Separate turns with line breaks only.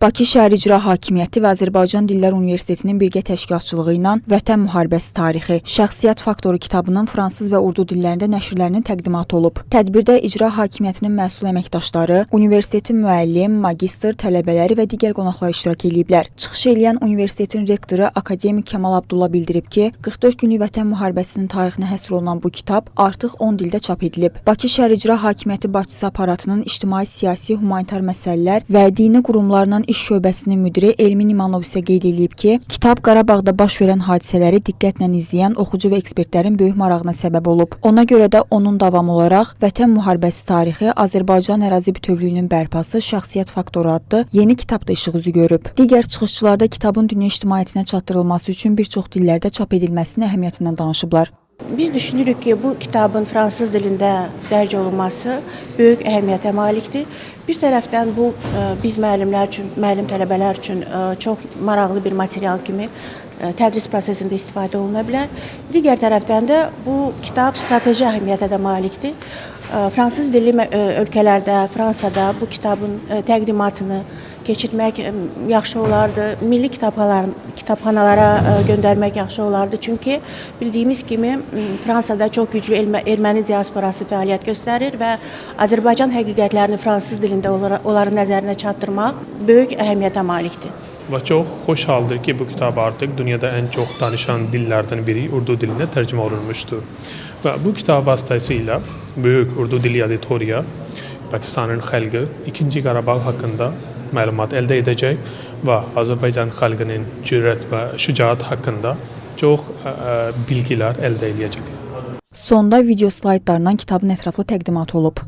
Bakı Şəhər İcra Hakimiyyəti və Azərbaycan Dillər Universitetinin birgə təşkilatçılığı ilə Vətən Müharibəsi Tarixi, Şəxsiyyət Faktoru kitabının fransız və urdu dillərində nəşrlərinin təqdimatı olub. Tədbirdə İcra Hakimiyyətinin məsul əməkdaşları, universitetin müəllim, magistr, tələbələri və digər qonaqlar iştirak ediblər. Çıxış edən universitetin rektoru akademik Kəmal Abdulla bildirib ki, 44 günlük Vətən müharibəsinin tarixinə həsr olunan bu kitab artıq 10 dildə çap edilib. Bakı Şəhər İcra Hakimiyyəti başçısı aparatının ictimai, siyasi, humanitar məsələlər və dini qurumlarla İş şöbəsinin müdiri Elmin İmanov isə qeyd edib ki, kitab Qarabağda baş verən hadisələri diqqətlə izləyən oxucu və ekspertlərin böyük marağına səbəb olub. Ona görə də onun davamı olaraq Vətən müharibəsi tarixi, Azərbaycan ərazi bütövlüyünün bərpası, şəxsiyyət faktoru adlı yeni kitab da işıq üzü görüb. Digər çıxışçılar da kitabın dünya ictimaiyyətinə çatdırılması üçün bir çox dillərdə çap edilməsinin əhəmiyyətindən danışıblar.
Biz düşünürük ki, bu kitabın fransız dilində dərc olunması böyük əhəmiyyətə malikdir. Bir tərəfdən bu biz müəllimlər üçün, müəllim tələbələr üçün çox maraqlı bir material kimi tədris prosesində istifadə oluna bilər. Digər tərəfdən də bu kitab strateji əhəmiyyətə də malikdir. Fransız dilli ölkələrdə, Fransada bu kitabın təqdimatını keçirmək yaxşı olardı. Milli kitabxanalara göndərmək yaxşı olardı. Çünki bildiyimiz kimi Fransada çox güclü erməni diasporası fəaliyyət göstərir və Azərbaycan həqiqətlərini fransız dilində onların nəzərinə çatdırmaq böyük əhəmiyyətə malikdir.
Və çox xoş haldır ki, bu kitab artıq dünyada ən çox danışan dillərdən biri urdu dilinə tərcümə olunmuşdur. Və bu kitab vasitəsilə böyük urdu dili auditoriya Pakistanın xalqı 2-ci Qarabağ haqqında məlumat əldə edəcək və Azərbaycan xalqının cürət və şücaət haqqında çox bilgilər əldə edəcəklər.
Sonda video slaydlarla kitabın ətraflı təqdimatı olub.